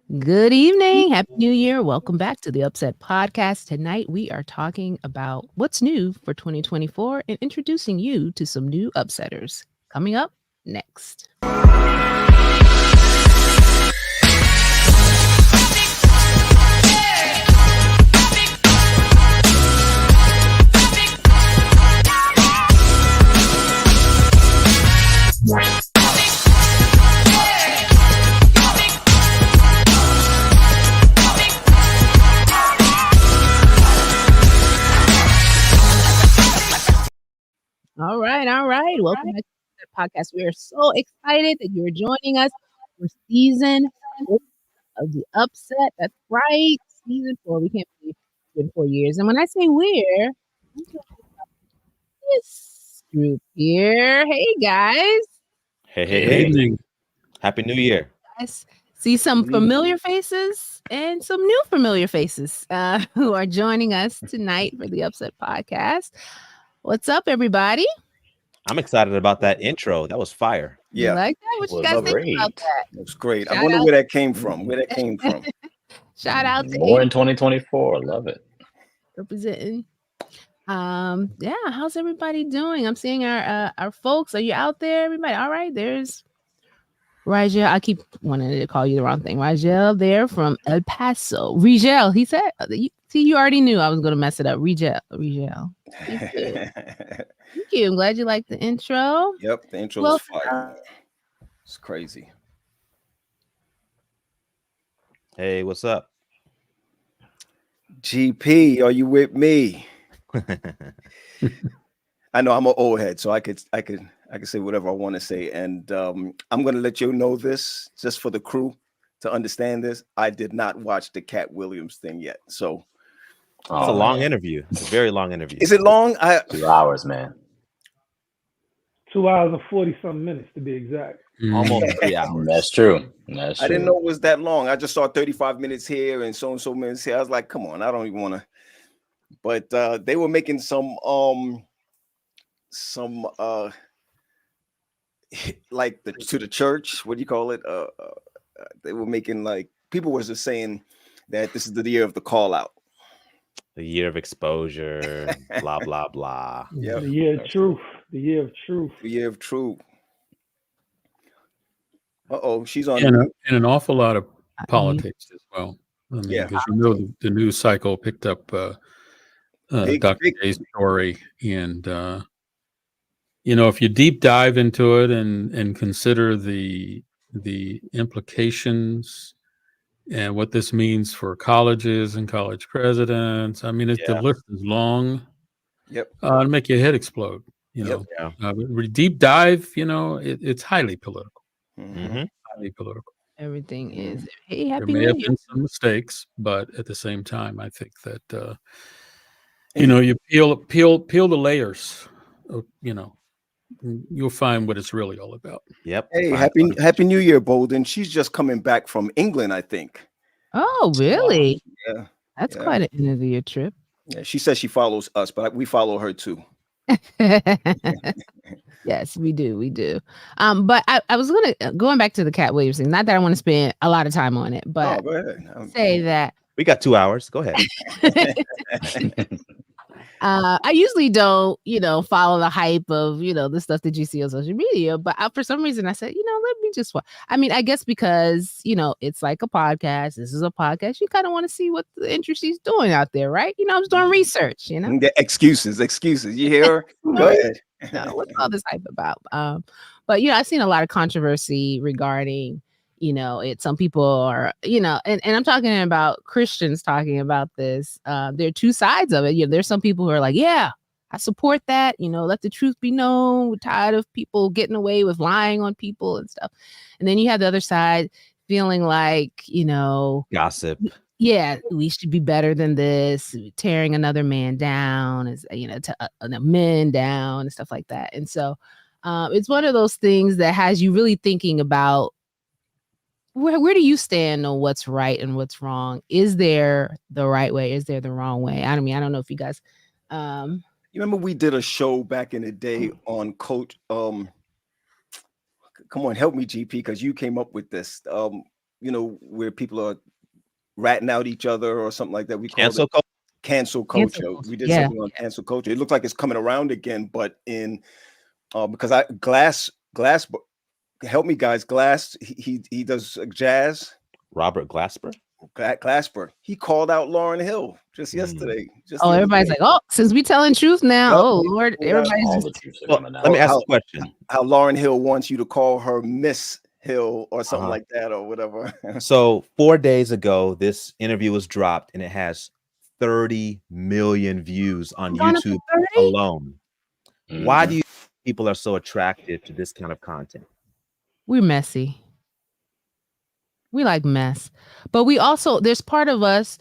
Good evening. Happy New Year. Welcome back to the UpSet podcast. Tonight we are talking about what's new for 2024 and introducing you to some new UpSetters. Coming up next. All right. Welcome back to the podcast. We are so excited that you're joining us for season 4 of the UpSet. That's right. Season 4. We can't believe it's been 4 years. And when I say we're, I'm talking about this group here. Hey, guys. Hey. Evening. Happy New Year. Guys, see some familiar faces and some new familiar faces who are joining us tonight for the UpSet podcast. What's up, everybody? I'm excited about that intro. That was fire. You like that? What you guys think about that? It was great. Shout I wonder out- where that came from. Shout out to More in 2024. Love it. representing. Yeah, how's everybody doing? I'm seeing our folks. Are you out there, everybody? All right, there's Rigel. I keep wanting to call you the wrong thing. Rigel there from El Paso. Rigel, he said. You already knew I was going to mess it up. Rigel. Thank you. I'm glad you liked the intro. Yep, the intro Well, was fire. It's crazy. Hey, what's up? GP, are you with me? I know I'm an old head, so I could say whatever I want to say, and I'm gonna let you know this just for the crew to understand this. I did not watch the Cat Williams thing yet, so It's a long interview. It's a very long interview. is it long? 2 hours, man. 2 hours and 40-something minutes to be exact. Almost 3 hours. That's true. I didn't know it was that long. I just saw 35 minutes here and so minutes here. I was like, come on, I don't even want to. But they were making some like to the church. What do you call it? They were making like people was just saying that this is the year of the call out. The year of exposure, blah, blah, blah. Yeah. The year of truth. The year of truth. The year of truth. She's on. And an awful lot of politics as well. I mean, Yeah. because the news cycle picked up Dr. J's story, and if you deep dive into it and consider the implications and what this means for colleges and college presidents, I mean, the list is long. Yep. It'll make your head explode. Yeah. But deep dive, it's highly political. Mm-hmm. Highly political. Everything is. Hey, There happy may New have Year. been some mistakes, but at the same time, I think that you peel the layers. You'll find what it's really all about. Yep. Hey, happy New Year, Bolden. She's just coming back from England, I think. Oh, really? Yeah. That's quite an end of the year trip. Yeah, she says she follows us, but we follow her too. Yes, we do. But I was going back to the Cat Williams thing. Not that I want to spend a lot of time on it, but go ahead. say that We got 2 hours. Go ahead. I usually don't, follow the hype of, the stuff that you see on social media. But for some reason, I said, let me just watch. I mean, I guess because, it's like a podcast. This is a podcast. You kind of want to see what the industry's doing out there, right? I was doing research, The excuses. You hear her? Go ahead. No, what's all this hype about? But I've seen a lot of controversy regarding, some people are, and I'm talking about Christians talking about this. There are two sides of it. There's some people who are like, yeah, I support that. Let the truth be known. We're tired of people getting away with lying on people and stuff. And then you have the other side feeling like, Gossip. yeah, we should be better than this, tearing another man down, as men down and stuff like that. And so it's one of those things that has you really thinking about where do you stand on what's right and what's wrong? Is there the right way? Is there the wrong way? I don't know if you guys you remember we did a show back in the day on coach come on, help me, GP, because you came up with this. where people are ratting out each other or something like that. We call Cancel it culture. cancel culture. We did something on cancel culture. It looked like it's coming around again, but in because Glass, help me guys. Glass, he does jazz. Robert Glasper. Glasper. He called out Lauryn Hill just yesterday. Everybody's like, oh, since we telling truth now, oh Lord, everybody's all just. the truth coming out. Let me ask a question. How Lauryn Hill wants you to call her Miss Hill or something like that or whatever. So 4 days ago, this interview was dropped and it has 30 million views on YouTube alone. Why do you think people are so attracted to this kind of content? We're messy. We like mess. But we also, there's part of us,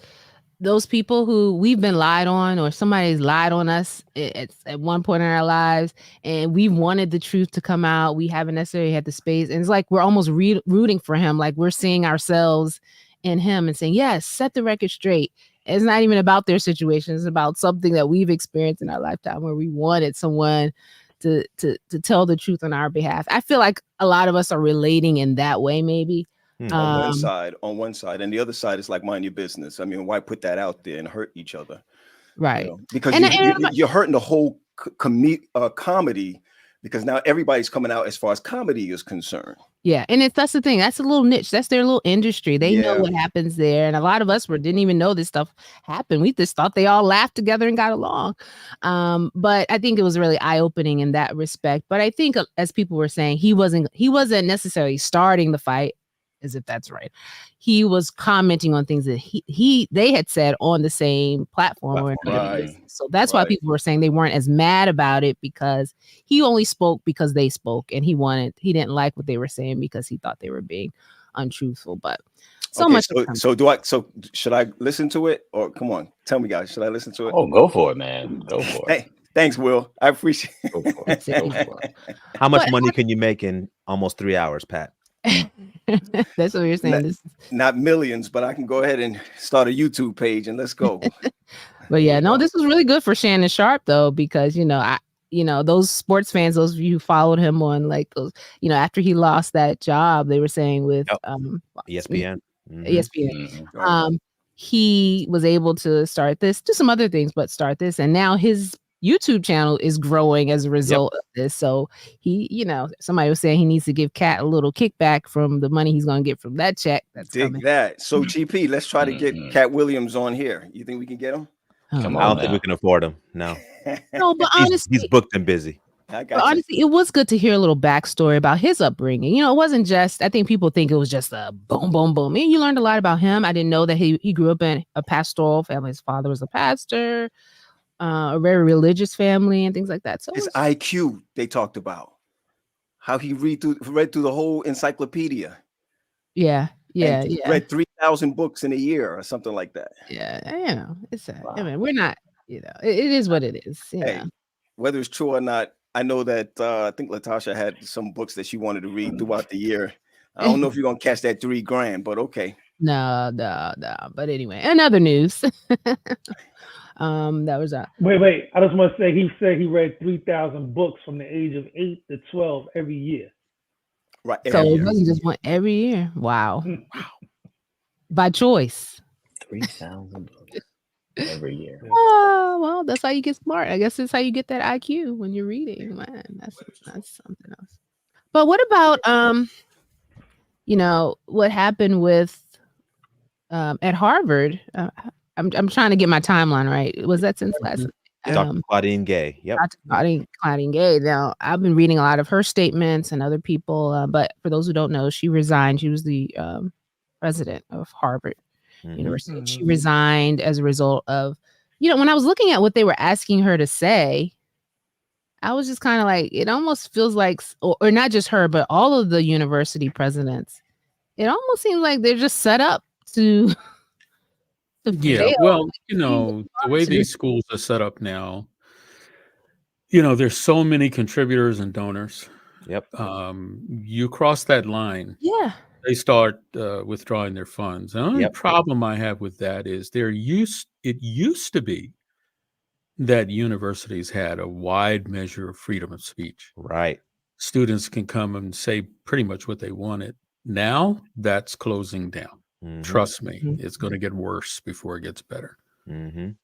those people who we've been lied on or somebody's lied on us at one point in our lives, and we wanted the truth to come out. We haven't necessarily had the space. And it's like we're almost rooting for him. Like we're seeing ourselves in him and saying, yes, set the record straight. It's not even about their situation. It's about something that we've experienced in our lifetime where we wanted someone to tell the truth on our behalf. I feel like a lot of us are relating in that way, maybe. On one side, and the other side is like mind your business. I mean, why put that out there and hurt each other, right? Because you're hurting the whole comedy, because now everybody's coming out as far as comedy is concerned. Yeah, and that's the thing. That's a little niche. That's their little industry. They know what happens there, and a lot of us didn't even know this stuff happened. We just thought they all laughed together and got along. But I think it was really eye-opening in that respect. But I think, as people were saying, he wasn't necessarily starting the fight, as if that's right. He was commenting on things that they had said on the same platform. Right. So that's why people were saying they weren't as mad about it, because he only spoke because they spoke, and he didn't like what they were saying because he thought they were being untruthful. But so should I listen to it, or come on, tell me guys, should I listen to it? Oh, go for it, man. Go for it. Hey, thanks, Will. I appreciate it. Go for it. Go for it. How much money can you make in almost 3 hours, Pat? That's what you're saying. Not millions, but I can go ahead and start a YouTube page and let's go. But yeah, no, this was really good for Shannon Sharp though, because those sports fans, those of you who followed him on like those, after he lost that job, they were saying with ESPN. ESPN. He was able to start this, do some other things, but start this, and now his YouTube channel is growing as a result of this. So he, somebody was saying he needs to give Cat a little kickback from the money he's going to get from that check. That's coming. That. So GP, let's try to get Cat Williams on here. You think we can get him? Come on, I don't think we can afford him. No. No, but honestly, he's booked and busy. Honestly, it was good to hear a little backstory about his upbringing. It wasn't just, I think people think it was just a boom, boom, boom. And you learned a lot about him. I didn't know that he grew up in a pastoral family. His father was a pastor. A very religious family and things like that. So his IQ, they talked about how he read through the whole encyclopedia. Yeah. Read 3,000 books in a year or something like that. Yeah, it's I mean, we're not, it is what it is. Hey, whether it's true or not, I know that I think Latasha had some books that she wanted to read throughout the year. I don't know if you're gonna catch that $3,000, but okay. No. But anyway, another news. That was wait. I just want to say he said he read 3,000 books from the age of 8 to 12 every year. Right. So it wasn't just one every year. Wow. By choice. 3,000 books every year. Oh, well, that's how you get smart. I guess that's how you get that IQ when you're reading. Man, that's something else. But what about what happened with at Harvard? I'm trying to get my timeline right. Was that since last? Dr. Claudine Gay. Yep. Dr. Claudine Gay. Now, I've been reading a lot of her statements and other people, but for those who don't know, she resigned. She was the president of Harvard University. She resigned as a result of, when I was looking at what they were asking her to say, I was just kind of like, it almost feels like, or not just her, but all of the university presidents, it almost seems like they're just set up to yeah, well, the way these schools are set up now, there's so many contributors and donors. Yep. You cross that line. Yeah. They start withdrawing their funds. The only problem I have with that is it used to be that universities had a wide measure of freedom of speech. Right. Students can come and say pretty much what they wanted. now that's closing down. Trust me, Mhm. it's going to get worse before it gets better.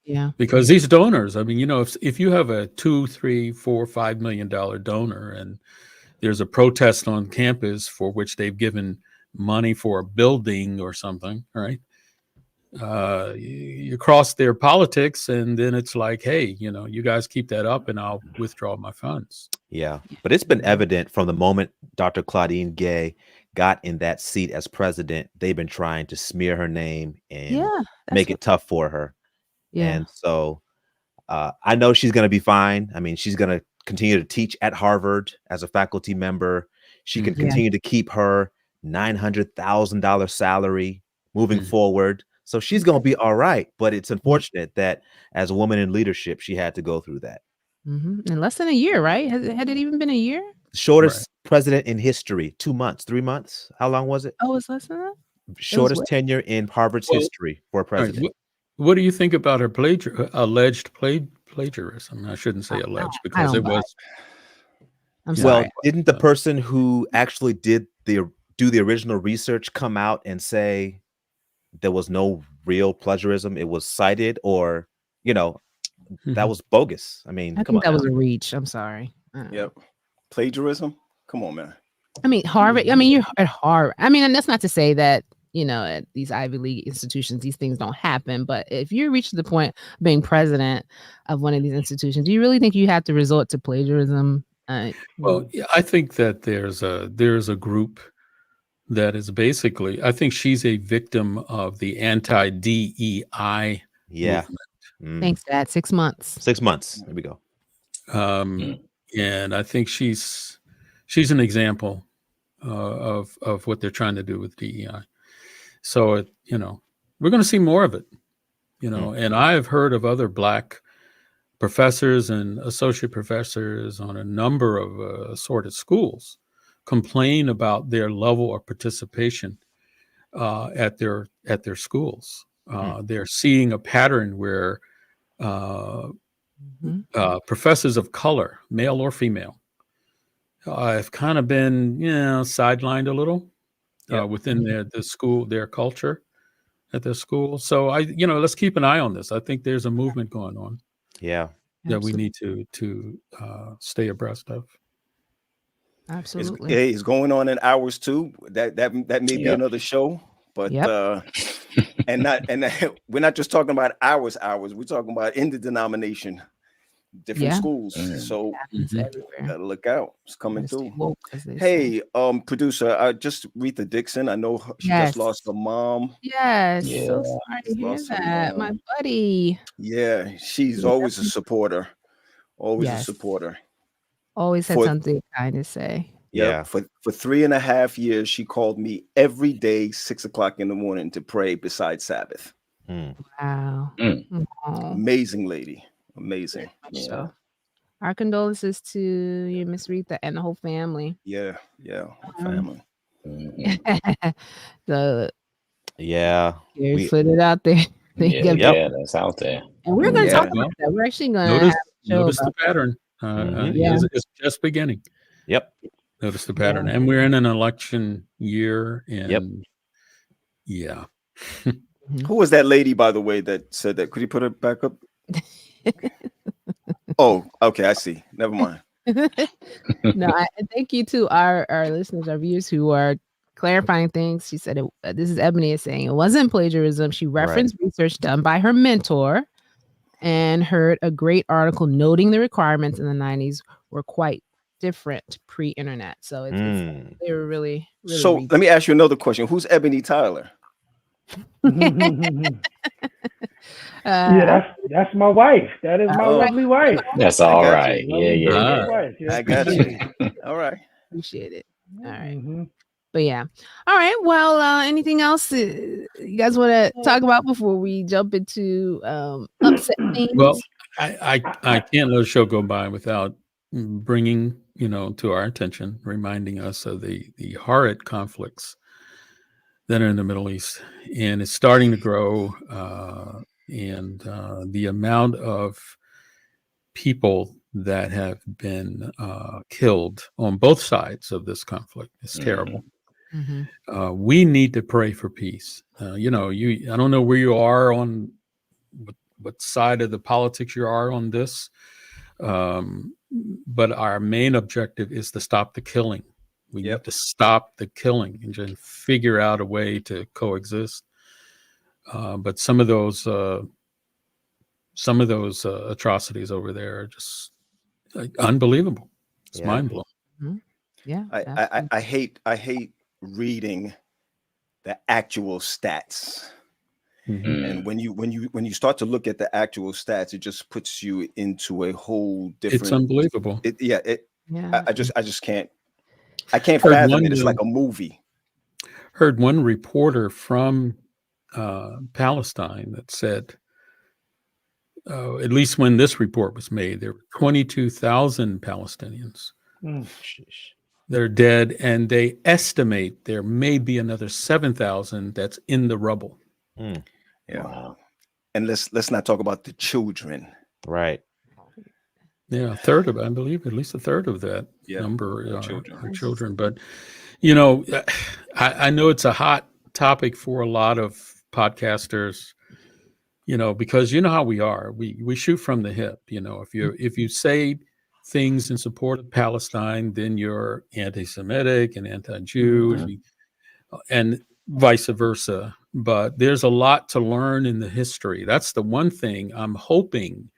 Yeah. Because these donors, I mean, you know, if you have a $2, $3, $4, $5 million donor and there's a protest on campus for which they've given money for a building or something, right? You cross their politics, and then it's like, hey, you know, you guys keep that up and I'll withdraw my funds. Yeah. But it's been evident from the moment Dr. Claudine Gay got in that seat as president, they've been trying to smear her name and make it tough for her. Yeah. And so I know she's going to be fine. I mean, she's going to continue to teach at Harvard as a faculty member. She can continue to keep her $900,000 salary moving forward. So she's going to be all right. But it's unfortunate that as a woman in leadership, she had to go through that. In less than a year, right? Had it even been a year? Shortest president in history. 2 months, 3 months. How long was it? Oh, it's less than that? Shortest tenure in Harvard's history for a president. Right. What do you think about her alleged plagiarism? I shouldn't say alleged because it was. I'm sorry. Well, didn't the person who actually do the original research come out and say there was no real plagiarism? It was cited, or that was bogus. I mean, I think that was a reach. I'm sorry. Yep. Plagiarism? Come on, man. I mean, Harvard. I mean, you're at Harvard. I mean, and that's not to say that, at these Ivy League institutions, these things don't happen. But if you reach the point of being president of one of these institutions, do you really think you have to resort to plagiarism? Well, yeah, I think that there's a group that is basically, I think she's a victim of the anti-DEI movement. Thanks, Dad. 6 months. 6 months. There we go. And I think she's an example of what they're trying to do with DEI. So we're going to see more of it. And I have heard of other Black professors and associate professors on a number of assorted schools complain about their level of participation at their schools. They're seeing a pattern where professors of color, male or female, have kind of been, sidelined a little within their culture at their school. So let's keep an eye on this. I think there's a movement going on. Yeah. That we need to stay abreast of. Absolutely. It's going on in hours too. That may be another show, but we're not just talking about hours. We're talking about in the denomination, different schools. So gotta look out. It's coming through. Hey, producer, Retha Dixon. I know she just lost her mom. Yes. So sorry to hear that, my buddy. Yeah, she's always a supporter. Always a supporter. Always had something kind to say. Yeah. For 3.5 years, she called me every day, 6 o'clock in the morning to pray besides Sabbath. Wow. Amazing lady. Amazing. So our condolences to you, Miss Retha, and the whole family. Yeah. Whole family. We put it out there. That's out there. And we're going to talk about that. We're actually going to notice the pattern. It's just beginning. Yep. Notice the pattern. And we're in an election year. And Who was that lady, by the way, that said that? Could you put it back up? Oh, okay. I see. Never mind. No, thank you to our listeners, our viewers who are clarifying things. She said, this is Ebony is saying it wasn't plagiarism. She referenced research done by her mentor and heard a great article noting the requirements in the 90s were quite different pre-internet. So they were really so let me ask you another question. Who's Ebony Tyler? That's my wife. That is my lovely wife. That's all right. Yeah. I got you. All right. Appreciate it. All right. But yeah. All right. Well, anything else you guys want to talk about before we jump into upset things? Well, I can't let a show go by without bringing to our attention, reminding us of the horrid conflicts that are in the Middle East, and it's starting to grow. And the amount of people that have been killed on both sides of this conflict is terrible. We need to pray for peace. I don't know where you are on what side of the politics you are on this, but our main objective is to stop the killing. We need to stop the killing and just figure out a way to coexist. But some of those atrocities over there are just unbelievable. It's mind blowing. Yeah, I hate reading the actual stats. And when you start to look at the actual stats, it just puts you into a whole different. It's unbelievable. I just can't. I can't fathom it. It's like a movie. Heard one reporter from Palestine that said, at least when this report was made, there were 22,000 Palestinians that are dead, and they estimate there may be another 7,000 that's in the rubble. Yeah. Wow. And let's not talk about the children. Right. Yeah, I believe at least a third of that number are children. But I know it's a hot topic for a lot of podcasters, because you know how we are. We shoot from the hip. If you say things in support of Palestine, then you're anti-Semitic and anti-Jew, and vice versa. But there's a lot to learn in the history. That's the one thing I'm hoping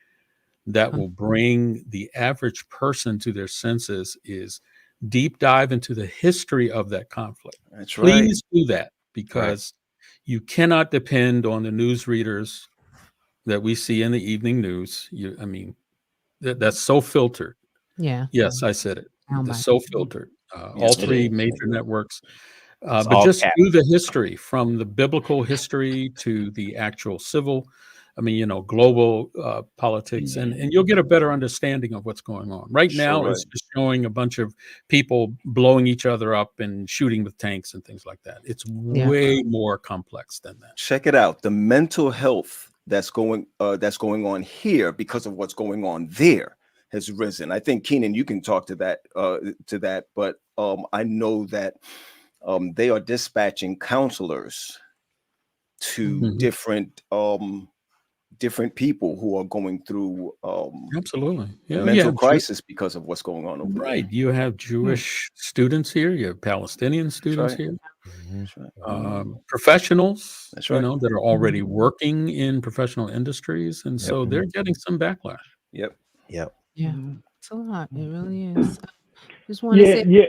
that will bring the average person to their senses, is deep dive into the history of that conflict. That's right. Please do that, because you cannot depend on the news readers that we see in the evening news. That's so filtered. Yeah. Yes, I said it. It's so filtered. All three major networks. But just do the history, from the biblical history to the actual civil, global politics, and you'll get a better understanding of what's going on. Right now, it's just showing a bunch of people blowing each other up and shooting with tanks and things like that. It's way more complex than that. Check it out. The mental health that's going on here because of what's going on there has risen. I think, Keenan, you can talk to that, but I know that they are dispatching counselors to different people who are going through absolutely mental crisis because of what's going on over there. You have Jewish students here, you have Palestinian students here, professionals that are already working in professional industries, and so they're getting some backlash. Yeah, it's a lot. It really is. Just want to say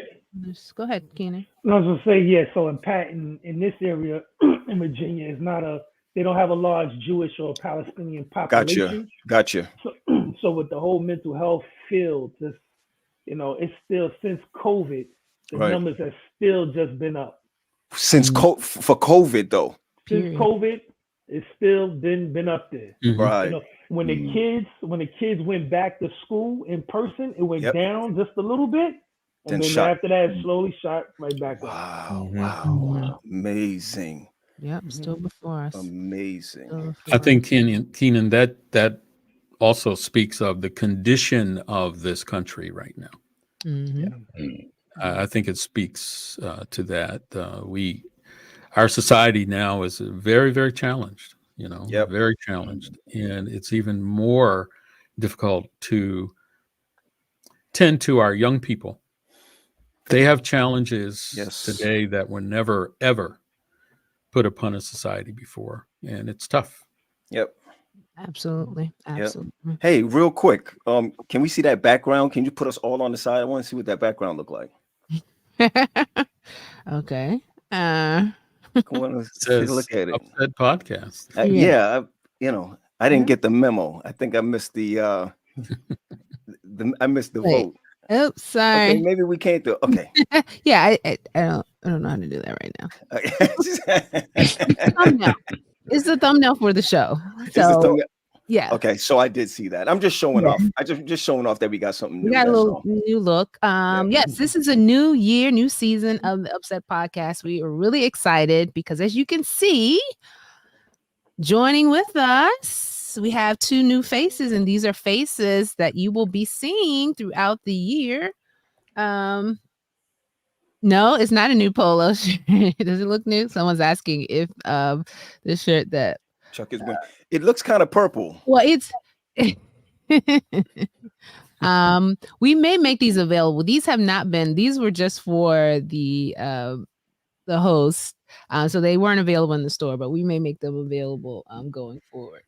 go ahead, Keenan. I was gonna say, so in this area in Virginia, is not they don't have a large Jewish or Palestinian population. Gotcha. So with the whole mental health field, it's still, since COVID, the numbers have still just been up. Since for COVID though. Since COVID, it's still been up there. Right. When the kids went back to school in person, it went down just a little bit. And then after that, it slowly shot right back up. Wow. Amazing. Yep, still before us. Amazing. I think, Keenan, that also speaks of the condition of this country right now. I think it speaks to that. Our society now is very, very challenged, very challenged. And it's even more difficult to tend to our young people. They have challenges today that were never, ever put upon a society before, and it's tough. Absolutely. Hey, real quick, can we see that background? Can you put us all on the side? I want to see what that background look like. Okay. Come on, let's look at it. UpSet podcast. I didn't get the memo. I think I missed the vote. Oops, sorry. Okay, maybe we can't do. Okay. I don't know how to do that right now. It's the thumbnail for the show. So yeah. Okay, so I did see that. I'm just showing off. I just showing off that we got something new. We got a little new look. Yes, this is a new year, new season of the UpSet podcast. We are really excited because, as you can see, joining with us, we have two new faces, and these are faces that you will be seeing throughout the year. No, it's not a new polo shirt. Does it look new? Someone's asking if the shirt that Chuck is wearing. It looks kind of purple. well, it's we may make these available. These have not been. These were just for the host, so they weren't available in the store. But we may make them available going forward.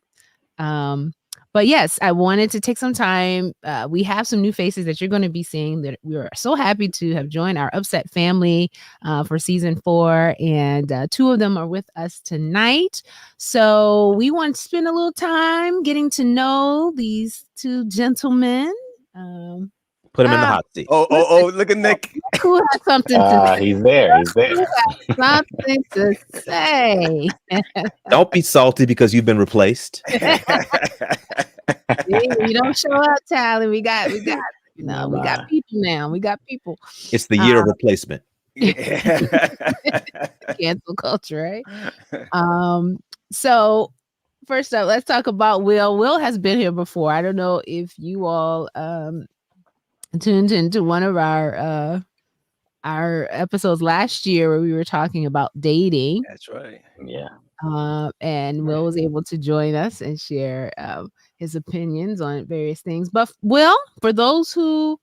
But yes, I wanted to take some time. We have some new faces that you're going to be seeing that we are so happy to have joined our UpSet family for season 4. And 2 of them are with us tonight. So we want to spend a little time getting to know these 2 gentlemen. Put him in the hot seat. Oh, look at Nick. Who has something to say? He's there. He's there. Something to say. Don't be salty because you've been replaced. You don't show up, Tally. We got people now. We got people. It's the year of replacement. Cancel culture, right? So first up, let's talk about Will. Will has been here before. I don't know if you all tuned into one of our episodes last year where we were talking about dating. That's right. Yeah. And Will was able to join us and share his opinions on various things. But Will, for those who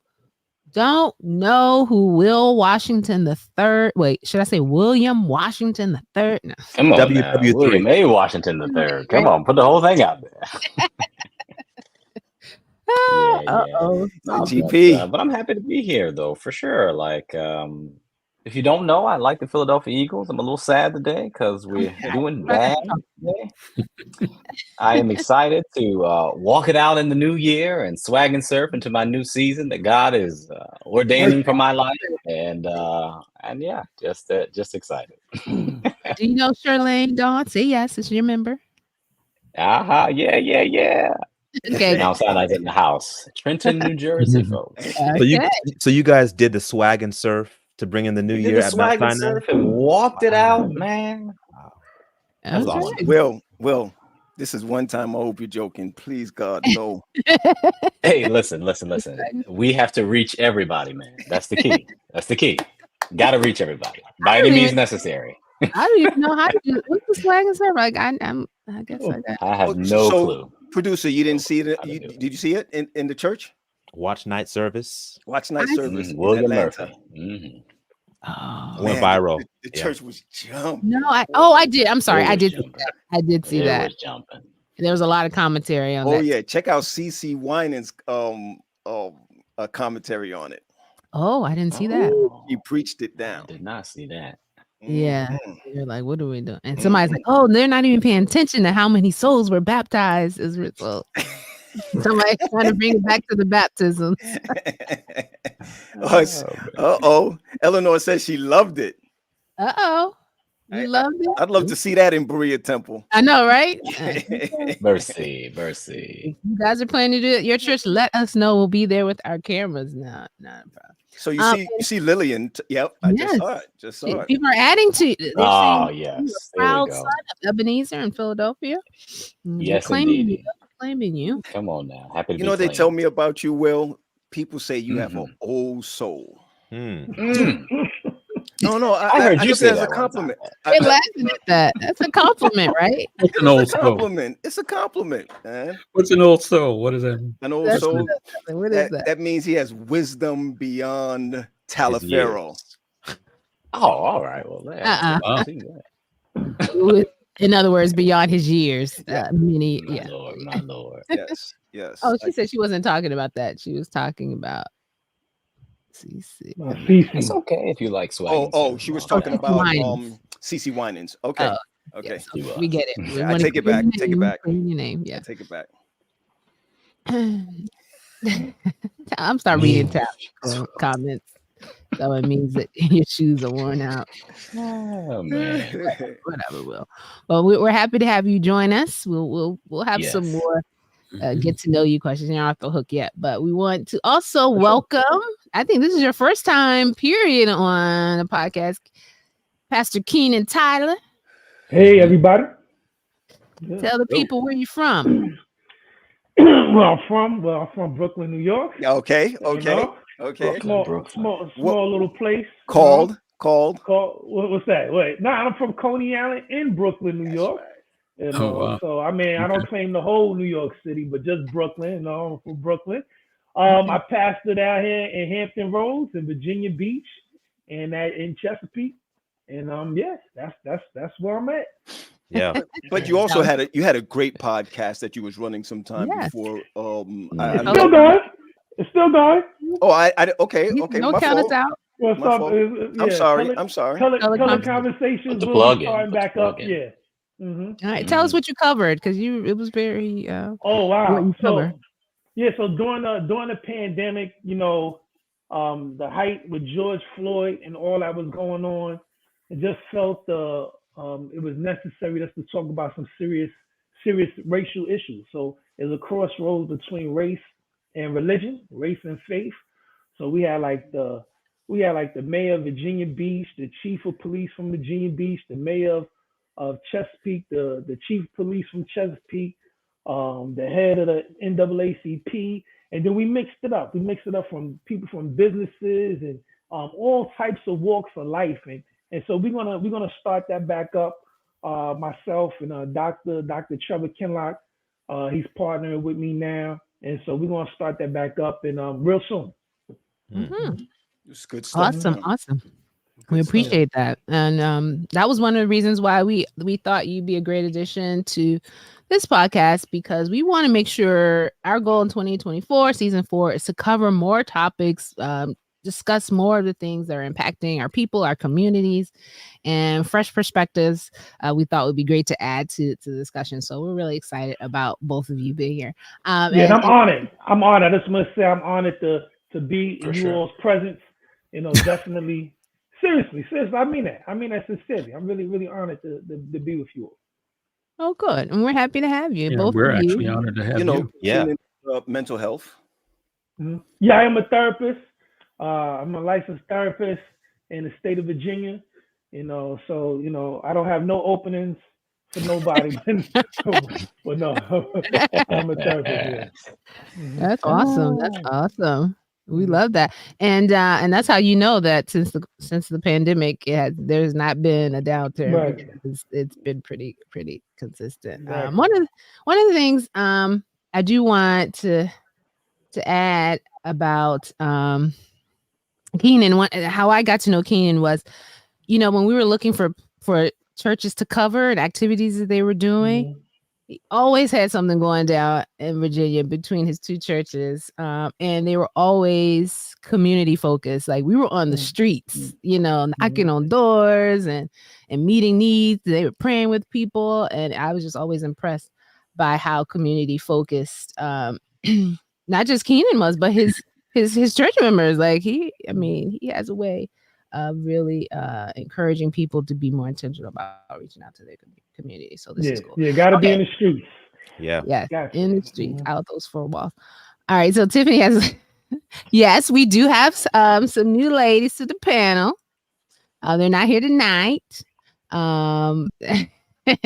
don't know who Will Washington III, wait, should I say William Washington III? No. Come on, WW3. William A. Washington III. Come on, put the whole thing out there. GP. But I'm happy to be here, though, for sure. Like, if you don't know, I like the Philadelphia Eagles. I'm a little sad today because we're doing bad today. I am excited to walk it out in the new year and swag and surf into my new season that God is ordaining for my life. And yeah, just excited. Do you know Charlene Dawn? Say yes, it's your member. Yeah. Okay. Outside, I was in the house, Trenton, New Jersey, folks. So you guys did the swag and surf to bring in the new year at Mount Sinai? Surf and walked it out, man. That's awesome. Will, this is one time I hope you're joking. Please, God, no. Hey, listen. We have to reach everybody, man. That's the key. Got to reach everybody by any means necessary. I don't even know how to do what's the swag and surf. Like I guess I have no clue. Producer, you didn't see it? Did you see it in the church? Watch night service. Service. William Murphy. Oh, went viral. The church was jumping. No, I did. I'm sorry. I did see that. I did see that. Was jumping. There was a lot of commentary on that. Oh yeah, check out CC Winans commentary on it. Oh, I didn't see that. He preached it down. I did not see that. Yeah. You're like, what are we doing? And somebody's like, oh, they're not even paying attention to how many souls were baptized as a result. Somebody trying to bring it back to the baptism. Eleanor says she loved it. You loved it? I'd love to see that in Berea Temple. I know, right? Mercy. If you guys are planning to do it at your church, let us know. We'll be there with our cameras. Not a problem. So you see Lillian. Yep, I just saw it. People are adding to. Oh yes, proud son of Ebenezer in Philadelphia. Yes, indeed. Claiming you. Come on now, happy to you know what they tell me about you, Will? People say you have an old soul. No, I heard you say that as a compliment. They're laughing at that. That's a compliment, right? What's an old soul? It's a compliment, man. What's an old soul? What does that mean? An old soul. What is that? That means he has wisdom beyond Taliaferro. Oh, all right. Well, in other words, beyond his years. My Lord. Yes. Oh, she said she wasn't talking about that. She was talking about CC. It's okay if you like swag. She was talking about CC Winans. Okay. Okay. Yes, we get it. I take it back. Take it back. Your name. Yeah. Take it back. I'm start reading comments. So it means that your shoes are worn out. Oh man. Whatever, Will. Well, we're happy to have you join us. We'll have some more get to know you questions. You're not off the hook yet, but we want to also welcome. I think this is your first time, period, on a podcast. Pastor Keenan Tyler. Hey, everybody. Tell the people where you're from. I'm from Brooklyn, New York. Okay. Small little place called Called? What's that? Wait, no, I'm from Coney Island in Brooklyn, New York. Right. You know, wow. so I mean, I don't claim the whole New York City, but just Brooklyn. You know, I'm from Brooklyn. I pastored out here in Hampton Roads in Virginia Beach, and in Chesapeake, and yes, that's where I'm at. Yeah, but you also had a great podcast that you was running sometime before. It's still going. It's still going. Oh, I okay. Don't count us out. My fault. I'm sorry. I'm sorry. Color Conversations will be starting back up. Yeah. All right, tell us what you covered, because it was very. Oh wow! So during the pandemic, you know, the height with George Floyd and all that was going on, it just felt it was necessary just to talk about some serious racial issues. So there's a crossroads between race and religion, race and faith. So we had like the mayor of Virginia Beach, the chief of police from Virginia Beach, the mayor of Chesapeake, the chief of police from Chesapeake, the head of the NAACP, and then we mixed it up. We mixed it up from people from businesses and all types of walks of life, and so we're gonna start that back up. Myself and Dr. Trevor Kinlock, he's partnering with me now, and so we're gonna start that back up and real soon. It's good stuff. Awesome. We appreciate that, and that was one of the reasons why we thought you'd be a great addition to this podcast, because we want to make sure our goal in 2024 season 4 is to cover more topics, discuss more of the things that are impacting our people, our communities, and fresh perspectives. We thought would be great to add to the discussion. So we're really excited about both of you being here. And I'm honored. I just must say I'm honored to be in you all's presence. You know, definitely. Seriously. I mean that sincerely. I'm really, really honored to be with you all. Oh, good. And we're happy to have you. Yeah, both we're of you. actually honored to have you. Yeah. Mental health. Yeah, I am a therapist. I'm a licensed therapist in the state of Virginia. You know, so I don't have no openings for nobody. But no, I'm a therapist. Yeah. That's awesome. That's awesome. We love that, and that's how you know that since the pandemic, there's not been a downturn. Right. Because it's been pretty consistent. Right. One of the things I do want to add about Keenan, how I got to know Keenan was, when we were looking for churches to cover and activities that they were doing. He always had something going down in Virginia between his two churches, and they were always community focused. Like, we were on the streets, knocking on doors and meeting needs. They were praying with people, and I was just always impressed by how community focused, not just Keenan was, but his church members. Like, he has a way of really encouraging people to be more intentional about reaching out to their community. So this is cool. Yeah, gotta be in the streets. Yeah. In the streets, out those 4 walls. All right, so Tiffany has, yes, we do have some new ladies to the panel. They're not here tonight. And what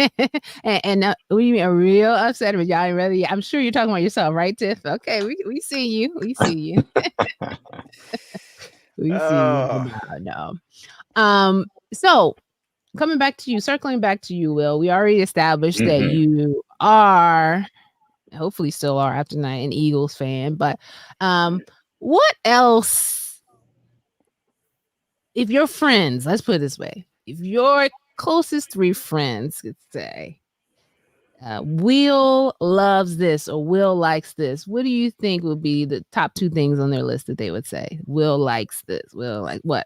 do you mean, a real upset with y'all? Really, I'm sure you're talking about yourself, right, Tiff? Okay, we see you. We see you. We see you. No. So circling back to you, Will, we already established that you are, hopefully still are after tonight, an Eagles fan, but what else, if your friends, let's put it this way, if your closest 3 friends could say, Will loves this or Will likes this, what do you think would be the top 2 things on their list that they would say? Will likes this. Will like what?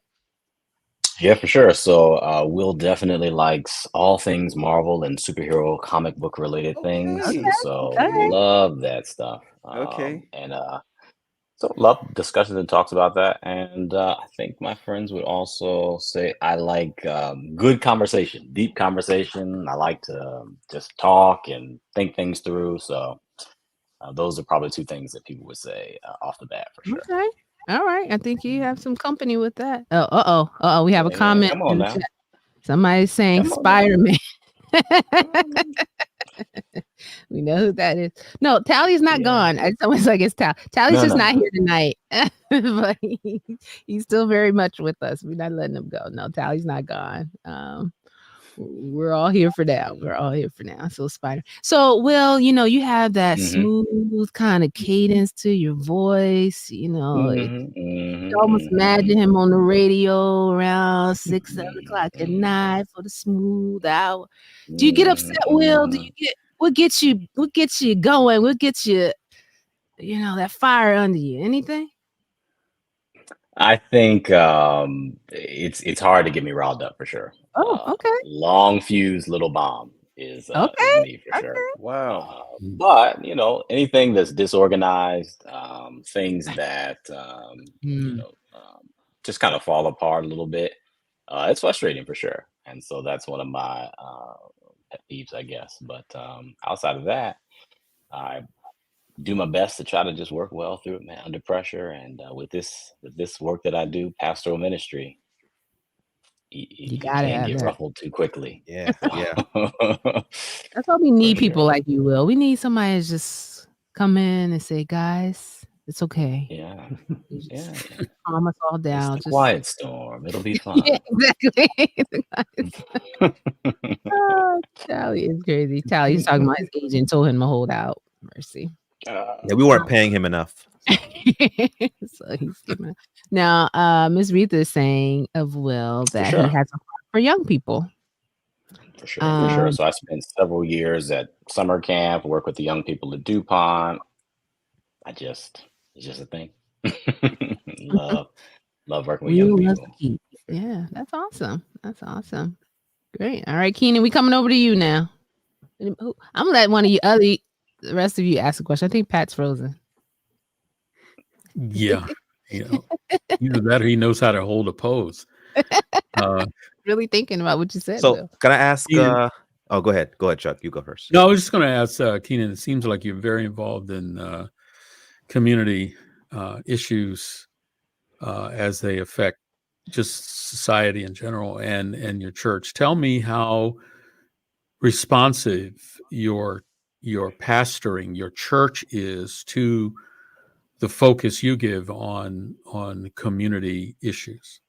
Yeah, for sure. So Will definitely likes all things Marvel and superhero comic book related things. So love that stuff. And so love discussions and talks about that. And I think my friends would also say I like good conversation, deep conversation. I like to just talk and think things through. So those are probably 2 things that people would say off the bat for sure. Okay. All right. I think you have some company with that. Oh, we have a comment. Come on now. Somebody's saying Spider-Man. We know who that is. No, Tally's not gone. It's almost like it's Tally. Tally's just not here tonight. But he's still very much with us. We're not letting him go. No, Tally's not gone. We're all here for now. We're all here for now. So Spider. So Will, you have that smooth kind of cadence to your voice. You almost imagine him on the radio around 6, 7 o'clock at night for the smooth hour. Do you get upset, Will? What gets you going? What gets you, that fire under you? Anything? I think it's hard to get me riled up for sure. Oh, okay. Long fuse, little bomb is me for sure. Wow. But anything that's disorganized, things that just kind of fall apart a little bit, it's frustrating for sure. And so that's one of my pet peeves, I guess. But outside of that, I do my best to try to just work well through it, man, under pressure. And with this work that I do, pastoral ministry, you can't get ruffled too quickly. Yeah. That's why we need people like you, Will. We need somebody to just come in and say, guys, it's okay. Yeah. Calm us all down. It's a quiet storm. It'll be fine. Yeah, exactly. Tally is crazy. Tally's talking about his agent told him to hold out. Mercy. We weren't paying him enough. So he's giving up. Now, Ms. Retha is saying of Will that he has a heart for young people. For sure. So I spent several years at summer camp, work with the young people at DuPont. It's just a thing. love working with young people. Yeah, that's awesome. Great. All right, Keenan, we coming over to you now. I'm gonna let one of the rest of you ask a question. I think Pat's frozen. Yeah, either that or he knows how to hold a pose. Really thinking about what you said. So Will. can I ask? Go ahead, Chuck. You go first. No, I was just going to ask Keenan. It seems like you're very involved in community issues as they affect just society in general and your church. Tell me how responsive your pastoring, your church is to the focus you give on community issues.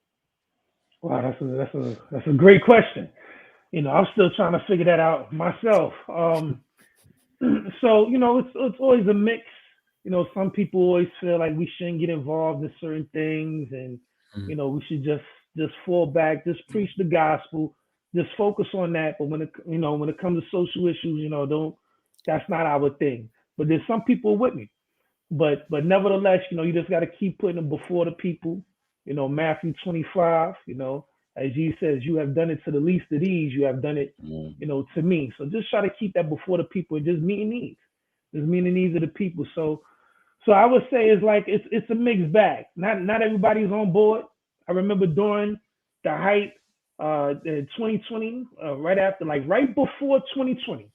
Wow, that's a great question. I'm still trying to figure that out myself. So it's always a mix. Some people always feel like we shouldn't get involved in certain things, and we should just fall back, just preach the gospel, just focus on that. But when it comes to social issues, that's not our thing. But there's some people with me. But nevertheless, you just got to keep putting them before the people. Matthew 25, as Jesus says, you have done it to the least of these, you have done it, to me. So just try to keep that before the people and just meeting needs. Just meeting the needs of the people. So I would say it's a mixed bag. Not everybody's on board. I remember during the height in 2020, right before 2020.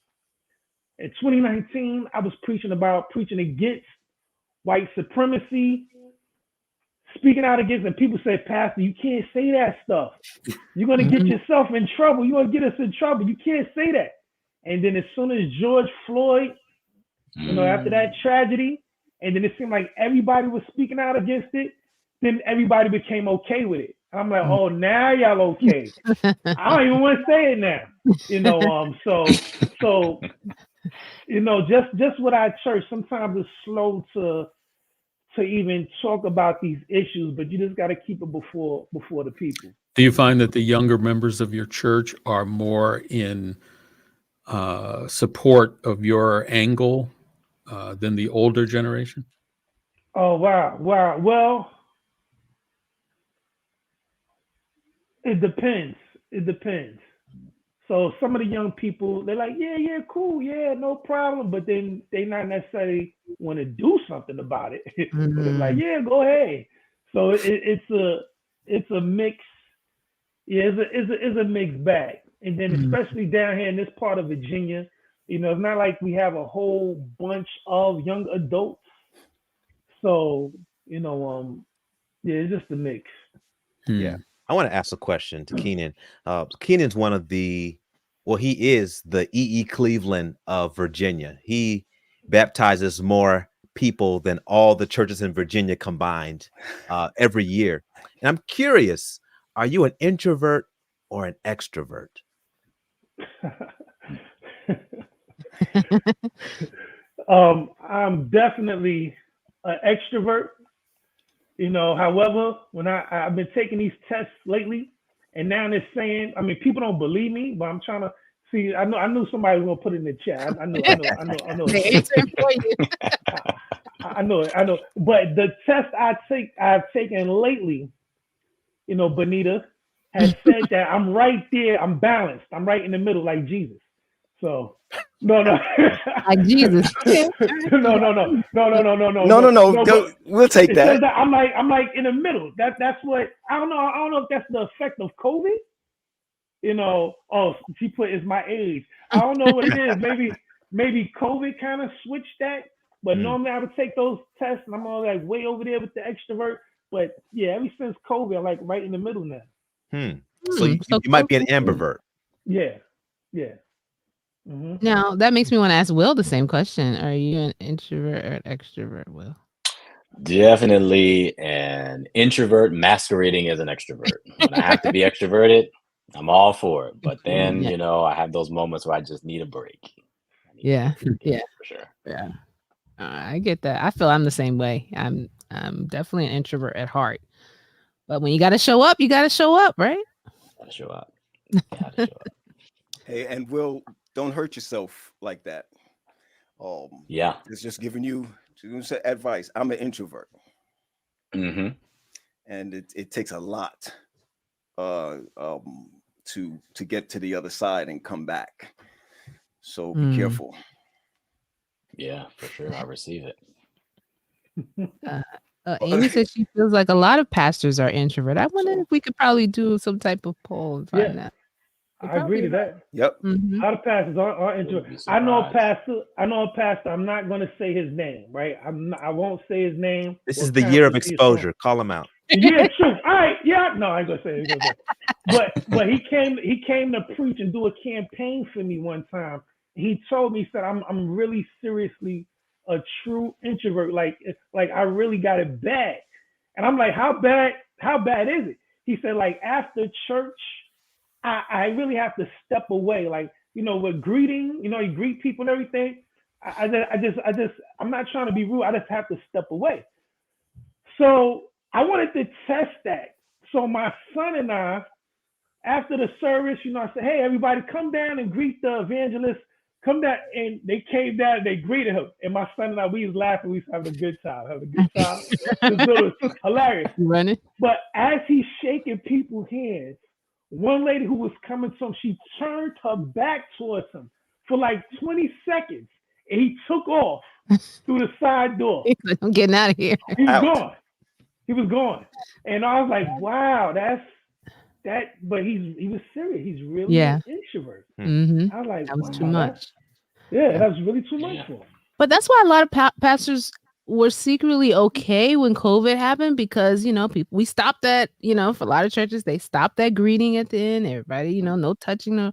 In 2019, I was preaching against white supremacy, speaking out against, and people say, Pastor, you can't say that stuff. You're going to get yourself in trouble. You're going to get us in trouble. You can't say that. And then as soon as George Floyd, after that tragedy, and then it seemed like everybody was speaking out against it, then everybody became okay with it. I'm like, oh, now y'all okay. I don't even want to say it now. Just with our church, sometimes it's slow to even talk about these issues, but you just got to keep it before the people. Do you find that the younger members of your church are more in support of your angle than the older generation? Oh, wow. Well, it depends. So some of the young people, they're like, yeah, cool, yeah, no problem. But then they not necessarily want to do something about it. They're like, yeah, go ahead. So it's a mix. Yeah, it's a mixed bag. And then especially down here in this part of Virginia, it's not like we have a whole bunch of young adults. So, it's just a mix. Yeah. I want to ask a question to Keenan. Keenan's one of the well, he is the E.E. Cleveland of Virginia. He baptizes more people than all the churches in Virginia combined every year. And I'm curious, are you an introvert or an extrovert? I'm definitely an extrovert. However, when I've been taking these tests lately, and now they're saying, I mean, people don't believe me, but I'm trying to see. I knew somebody was gonna put it in the chat. I know. They answering for you. I know. But the test I've taken lately, Benita has said that I'm right there. I'm balanced. I'm right in the middle, like Jesus. So no. Like Jesus. No. We'll take It that. says that I'm like in the middle. That's what I don't know. I don't know if that's the effect of COVID. Oh, she put is my age. I don't know what it is. Maybe COVID kind of switched that. But normally I would take those tests and I'm all like way over there with the extrovert. But yeah, ever since COVID, I'm like right in the middle now. So you might be an ambivert. Yeah. Mm-hmm. Now that makes me want to ask Will the same question. Are you an introvert or an extrovert, Will? Definitely an introvert masquerading as an extrovert. When I have to be extroverted, I'm all for it. But then, I have those moments where I just need a break. Yeah, for sure. Yeah, I get that. I feel I'm the same way. I'm definitely an introvert at heart. But when you got to show up, you got to show up, right? Gotta show up. Hey, and Will, don't hurt yourself like that. Yeah, it's just giving you advice. I'm an introvert, and it takes a lot to get to the other side and come back. So be careful. Yeah, for sure. I receive it. Amy said she feels like a lot of pastors are introvert. I wonder if we could probably do some type of poll and find that. I agree to that. Yep. A lot of pastors are introverts. I know a pastor. I'm not going to say his name, right? I won't say his name. This is the year of exposure. Call him out. Yeah, true. All right. Yeah. No, I ain't gonna say it. But he came to preach and do a campaign for me one time. He told me, he said, I'm really seriously a true introvert. Like I really got it bad. And I'm like, how bad is it? He said, like after church, I really have to step away. Like, with greeting, you greet people and everything. I'm not trying to be rude. I just have to step away. So I wanted to test that. So my son and I, after the service, I said, hey, everybody come down and greet the evangelist. Come down. And they came down and they greeted him. And my son and I, we was laughing. We was having a good time. It was hilarious. Running. But as he's shaking people's hands, one lady who was coming to him, she turned her back towards him for like 20 seconds. And he took off through the side door. I'm getting out of here. He was gone. And I was like, wow, that's that. But he was serious. He's really an introvert. Mm-hmm. I was like, that was too much. That was really too much for him. But that's why a lot of pastors were secretly okay when COVID happened, because we stopped that. For a lot of churches, they stopped that greeting at the end. Everybody, no touching,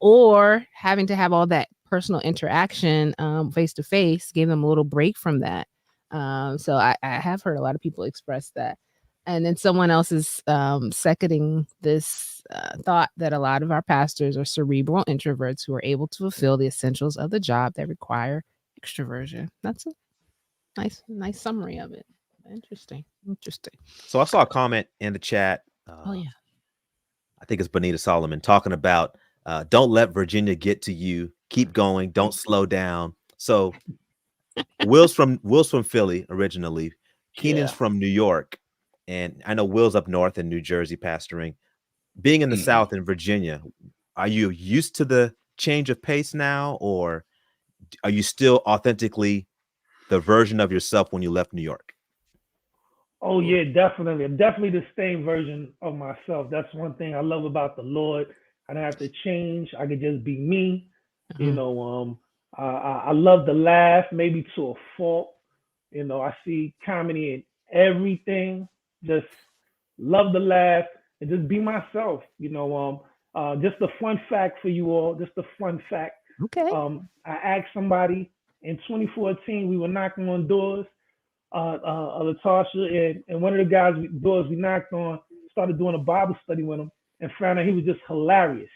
or having to have all that personal interaction face to face, gave them a little break from that. So I have heard a lot of people express that. And then someone else is seconding this thought that a lot of our pastors are cerebral introverts who are able to fulfill the essentials of the job that require extroversion. That's a nice summary of it. Interesting. So I saw a comment in the chat. I think it's Bonita Solomon talking about don't let Virginia get to you. Keep going. Don't slow down. So Will's from Philly originally. Keenan's from New York. And I know Will's up north in New Jersey pastoring. Being in the South in Virginia, are you used to the change of pace now, or are you still authentically the version of yourself when you left New York? Oh yeah, definitely. I'm definitely the same version of myself. That's one thing I love about the Lord. I don't have to change. I could just be me. I love to laugh, maybe to a fault. I see comedy in everything. Just love to laugh and just be myself. Just a fun fact for you all. Just a fun fact. Okay. I asked somebody in 2014. We were knocking on doors. Latasha and one of the guys doors we knocked on started doing a Bible study with him and found out he was just hilarious.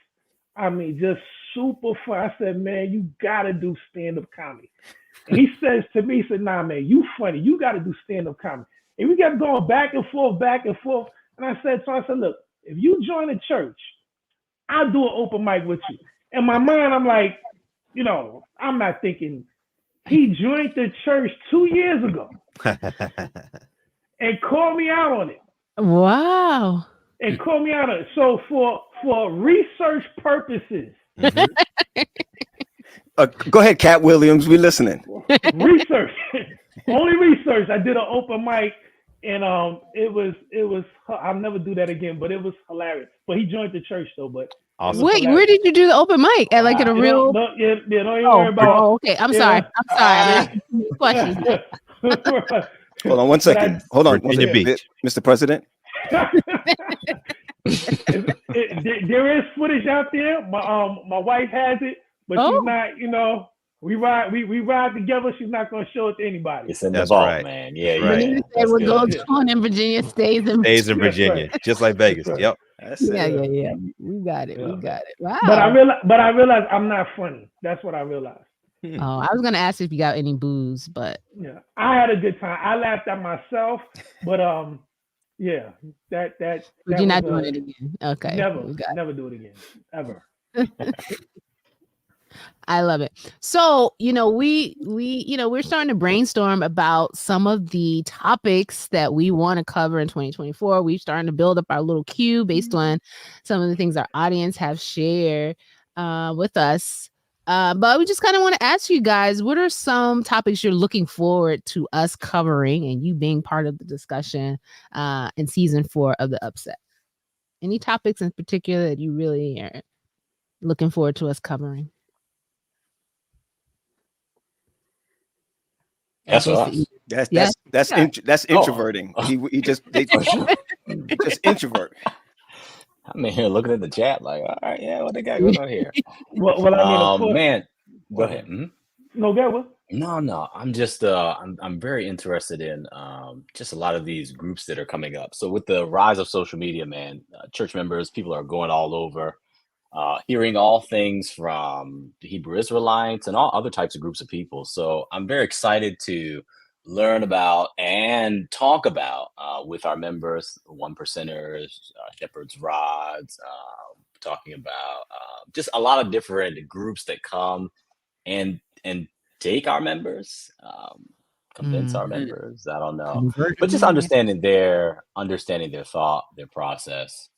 I mean, just super fun. I said, man, you gotta do stand-up comedy. And he says to me, he said, nah, man, you funny. You gotta do stand-up comedy. And we kept going back and forth. And I said, look, if you join a church, I'll do an open mic with you. In my mind, I'm like, I'm not thinking. He joined the church 2 years ago and called me out on it. Wow. And called me out on it. So for research purposes. Go ahead, Cat Williams. We're listening. Research. Only research. I did an open mic and it was I'll never do that again, but it was hilarious. But he joined the church though, but awesome. Wait, where did you do the open mic? At like at a real don't even worry about okay. I'm sorry. Questions. Hold on one second. Hold on. Virginia Beach. Mr. President. There is footage out there. My wife has it, but she's not, we ride together. She's not going to show it to anybody. It's in the vault, right. man. Yeah, right. yeah. What goes on in Virginia stays in Virginia, just like Vegas. Right. Yep. Yeah. We got it. Wow. But I realized I'm not funny. That's what I realized. Oh, I was gonna ask if you got any booze, but yeah, I had a good time. I laughed at myself, but yeah, that. But you're not doing it again. Okay. Never do it again, ever. I love it. So, we're starting to brainstorm about some of the topics that we want to cover in 2024. We're starting to build up our little queue based on some of the things our audience have shared with us. But we just kind of want to ask you guys, what are some topics you're looking forward to us covering and you being part of the discussion in season 4 of the UpSet? Any topics in particular that you really are looking forward to us covering? That's us. That's introverting. He just introvert. I'm in here looking at the chat like, all right, yeah, what they got going on here? Well, I mean, man, go ahead. Mm-hmm. No, go ahead. No, I'm just I'm very interested in just a lot of these groups that are coming up. So with the rise of social media, man, church members, people are going all over, hearing all things from the Hebrew Israelites and all other types of groups of people. So I'm very excited to learn about and talk about with our members, 1%ers, Shepherd's Rods, talking about just a lot of different groups that come and take our members, convince our members. I don't know, but just understanding their thought, their process,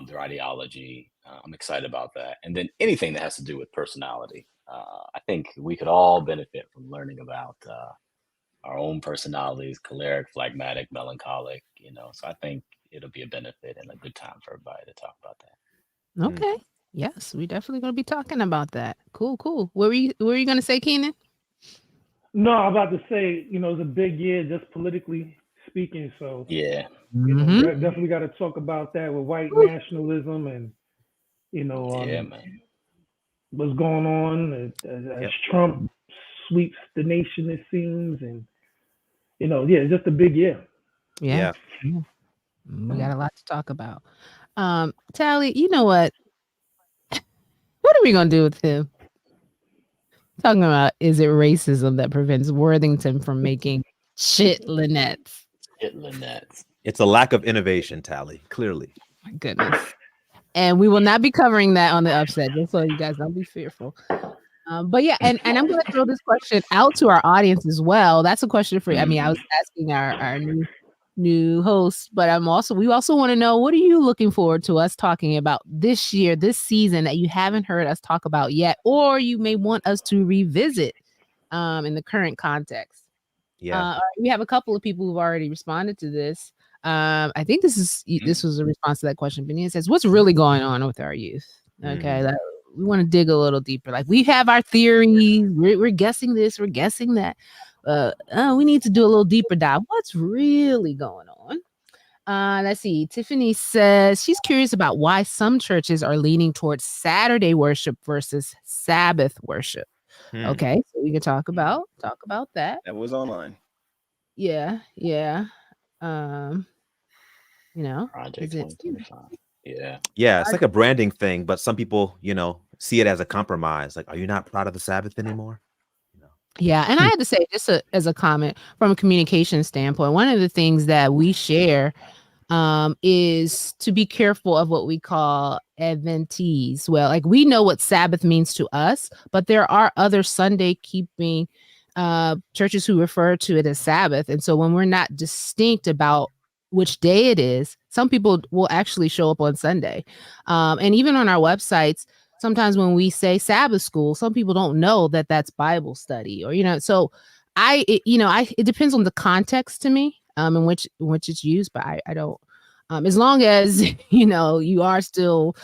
their ideology. I'm excited about that. And then anything that has to do with personality. I think we could all benefit from learning about our own personalities, choleric, phlegmatic, melancholic, so I think it'll be a benefit and a good time for everybody to talk about that. Okay. Yes, we're definitely going to be talking about that. Cool. What were you going to say, Keenan? No, I'm about to say, it's a big year just politically speaking. So yeah, definitely got to talk about that with white nationalism and, man, what's going on as Trump sweeps the nation, it seems, and it's just a big year. Yeah. We got a lot to talk about. Tally, you know what are we gonna do with him? Talking about, is it racism that prevents Worthington from making shit Lynette's? It's a lack of innovation, Tally, clearly. My goodness. And we will not be covering that on the UpSet, just so you guys don't be fearful. But yeah, and I'm going to throw this question out to our audience as well. That's a question for you. I mean, I was asking our new host, but we also want to know, what are you looking forward to us talking about this year, this season, that you haven't heard us talk about yet, or you may want us to revisit in the current context? Yeah. We have a couple of people who've already responded to this. I think this was a response to that question. Benita says, what's really going on with our youth? Okay. We want to dig a little deeper. Like, we have our theories. We're guessing this, we're guessing that. We need to do a little deeper dive. What's really going on? Let's see. Tiffany says she's curious about why some churches are leaning towards Saturday worship versus Sabbath worship. Okay, so we can talk about that. That was online. Yeah. Project 2025. Yeah, it's like a branding thing, but some people, see it as a compromise. Like, are you not proud of the Sabbath anymore? Yeah, and I had to say, just as a comment from a communication standpoint, one of the things that we share is to be careful of what we call Adventese. Well, like we know what Sabbath means to us, but there are other Sunday keeping churches who refer to it as Sabbath. And so when we're not distinct about which day it is, some people will actually show up on Sunday. And even on our websites, sometimes when we say Sabbath school, some people don't know that that's Bible study or, so it depends on the context to me. In which it's used, but I don't. As long as you are still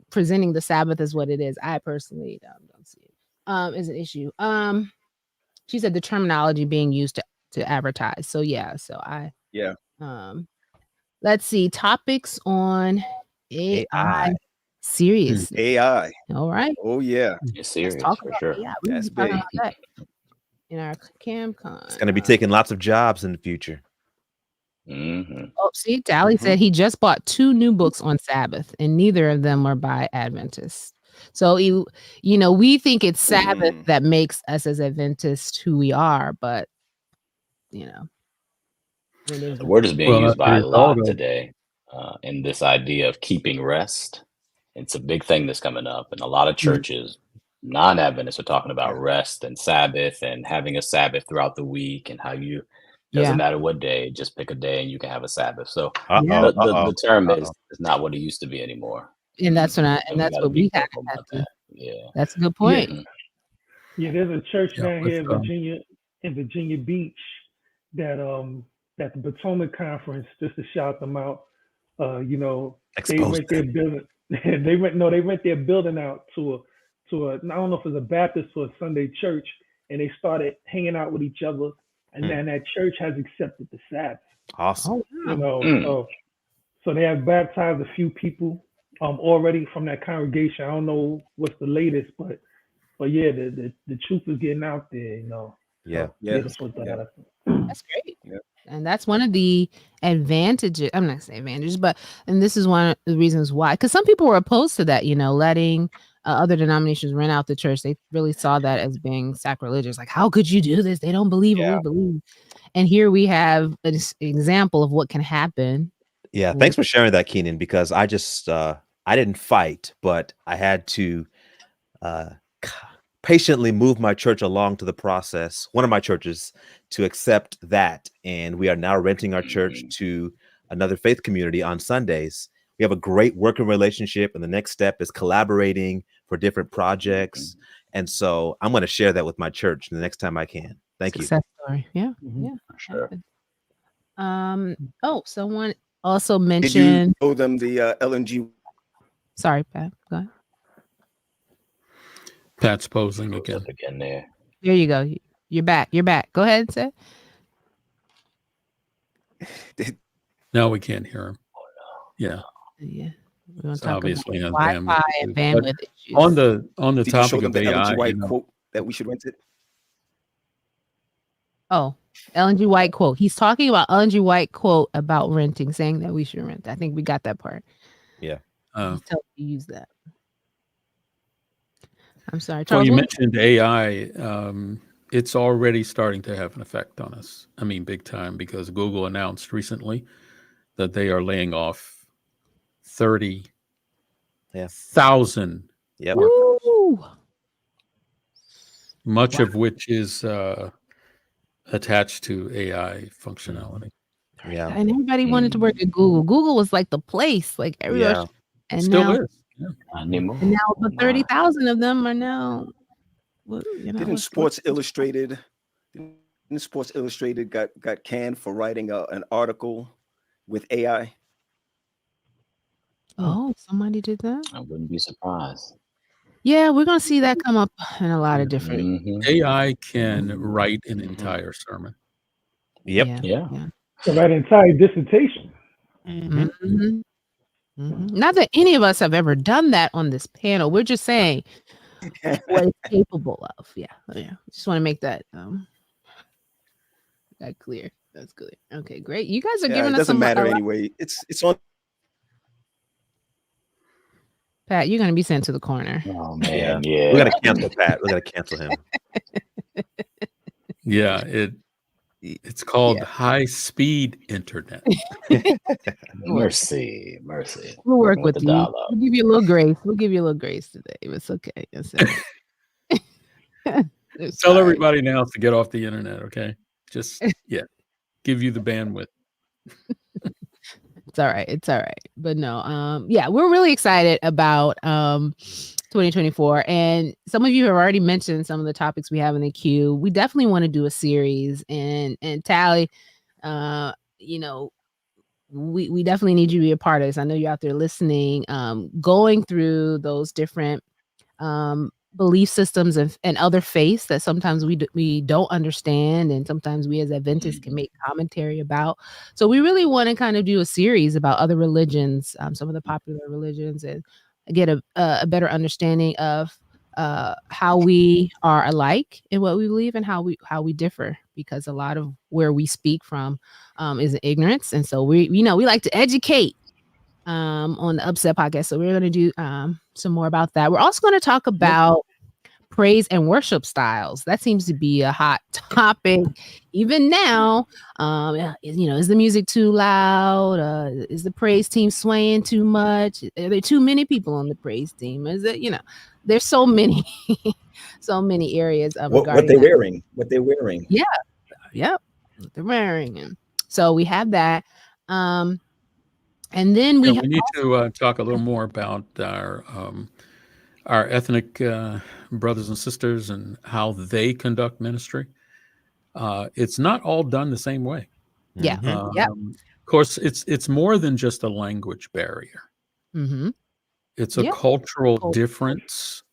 presenting the Sabbath as what it is, I personally don't see it as an issue. She said the terminology being used to advertise. So yeah. Let's see topics on AI. Serious AI. All right. Oh yeah. It's serious Let's talk for about sure. AI. That's big. That in our CamCon. It's going to be taking lots of jobs in the future. Oh, see, Dally said he just bought 2 new books on Sabbath, and neither of them are by Adventists. So we think it's Sabbath that makes us as Adventists who we are, but the word is being used by a lot today, in this idea of keeping rest. It's a big thing that's coming up, and a lot of churches, non-Adventists, are talking about rest and Sabbath and having a Sabbath throughout the week, and how you doesn't matter what day, just pick a day and you can have a Sabbath. So the term is not what it used to be anymore. And that's what we have to. Yeah, that's a good point. Yeah, there's a church down here in Virginia Beach that the Potomac Conference, just to shout them out, they rent their building. they rent their building out to a I don't know if it's a Baptist or a Sunday church, and they started hanging out with each other, and then that church has accepted the Sabbath. Awesome. So they have baptized a few people already from that congregation. I don't know what's the latest, but yeah, the truth is getting out there, That's great. Yeah. And that's one of the advantages. I'm not gonna say advantages, and this is one of the reasons why. Because some people were opposed to that, letting other denominations rent out the church. They really saw that as being sacrilegious. Like, how could you do this? They don't believe what we believe. And here we have an example of what can happen. Yeah, thanks for sharing that, Keenan, because I just I didn't fight, but I had to patiently move my church along to the process, one of my churches, to accept that. And we are now renting our church to another faith community on Sundays. We have a great working relationship, and the next step is collaborating for different projects. And so I'm going to share that with my church the next time I can. Thank you. Success story. Yeah. Yeah. Sure. Someone also mentioned. Did you show them the LNG? Sorry, Pat. Go ahead. Pat's posing again. There. There you go. You're back. Go ahead, Seth. Now we can't hear him. Yeah. Yeah. We're going to talk obviously about Wi-Fi and bandwidth issues. On the Did topic you show of them the AI, LNG White quote that we should rent it? Oh, Ellen G. White quote. He's talking about Ellen G. White quote about renting, saying that we should rent. I think we got that part. Yeah. Tell you use that. I'm sorry. Well, you mentioned AI. It's already starting to have an effect on us. I mean, big time, because Google announced recently that they are laying off 30,000 workers, much of which is attached to AI functionality. Yeah. And everybody wanted to work at Google. Google was like the place, like everywhere. Yeah. And Still now, is. Yeah. and now the 30,000 of them are now. Didn't Sports Illustrated got canned for writing an article with AI? Oh, somebody did that? I wouldn't be surprised. Yeah, we're gonna see that come up in a lot of different. AI can write an entire sermon. Yep. Yeah. So that entire dissertation. Mm-hmm. Not that any of us have ever done that on this panel. We're just saying what it's capable of. Yeah. Just want to make that that clear. That's good. Okay, great. You guys are giving it us doesn't some matter anyway. It's on. Pat, you're gonna be sent to the corner. Oh man, yeah. We're gonna cancel Pat. We're gonna cancel him. Yeah, it's called high speed internet. Mercy. We'll work with you. We'll give you a little grace. We'll give you a little grace today. It's okay. Tell everybody now to get off the internet, okay? Just give you the bandwidth. It's all right. But no, we're really excited about 2024. And some of you have already mentioned some of the topics we have in the queue. We definitely want to do a series, and Tally, we definitely need you to be a part of this. I know you're out there listening, going through those different belief systems and other faiths that sometimes we don't understand, and sometimes we as Adventists can make commentary about. So we really want to kind of do a series about other religions, some of the popular religions, and get a better understanding of how we are alike in what we believe and how we differ, because a lot of where we speak from is ignorance. And so we like to educate on the UpSet podcast. So we're going to do some more about that. We're also going to talk about praise and worship styles. That seems to be a hot topic even now. Is the music too loud? Is the praise team swaying too much? Are there too many people on the praise team? Is it, there's so many areas of what they're wearing. What they're wearing. Yeah. Yep. What they're wearing. And so we have that. And then we need to talk a little more about our ethnic brothers and sisters and how they conduct ministry. It's not all done the same way. Yeah. Of course, it's more than just a language barrier. Mm-hmm. It's a cultural difference.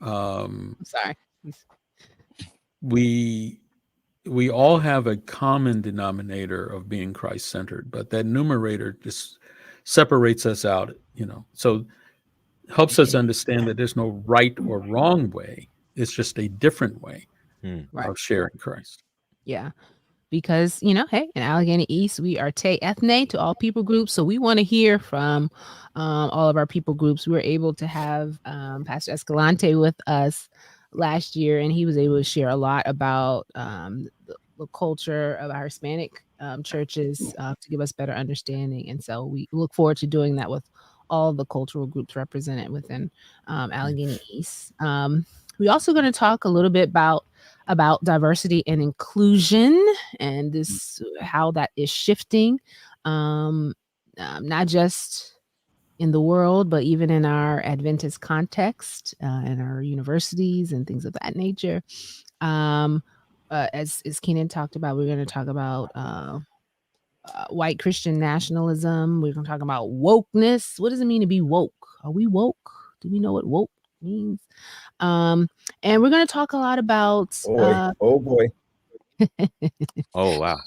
Sorry. We all have a common denominator of being Christ-centered, but that numerator just separates us out, so helps us understand that there's no right or wrong way. It's just a different way of sharing Christ. Yeah. Because, hey, in ALG East, we are te ethne to all people groups. So we want to hear from all of our people groups. We were able to have Pastor Escalante with us last year, and he was able to share a lot about the culture of our Hispanic churches to give us better understanding. And so we look forward to doing that with all the cultural groups represented within ALG East. We're also going to talk a little bit about diversity and inclusion, and this how that is shifting, not just in the world, but even in our Adventist context, in our universities and things of that nature. As Keenan talked about, we're going to talk about white Christian nationalism. We're going to talk about wokeness. What does it mean to be woke? Are we woke? Do we know what woke means? And we're going to talk a lot about oh boy. Oh wow.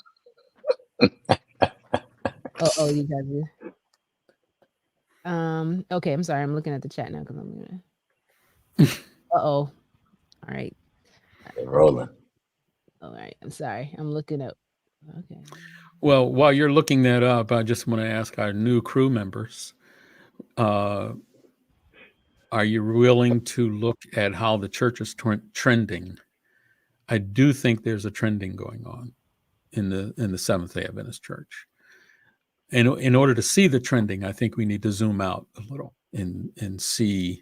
You guys. Okay, I'm sorry. I'm looking at the chat now because I'm gonna. All right. They're rolling. All right. I'm sorry. I'm looking up. Okay. Well, while you're looking that up, I just want to ask our new crew members, are you willing to look at how the church is trending? I do think there's a trending going on in the Seventh-day Adventist Church. And in order to see the trending, I think we need to zoom out a little and see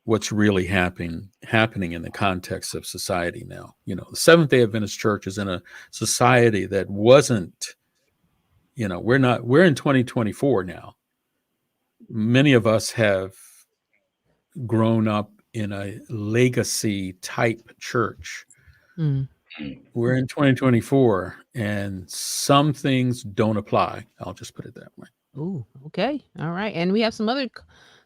what's really happening in the context of society now. The Seventh-day Adventist Church is in a society that wasn't, we're in 2024 now. Many of us have grown up in a legacy type church. We're in 2024, and some things don't apply. I'll just put it that way. Oh, okay. All right. And we have some other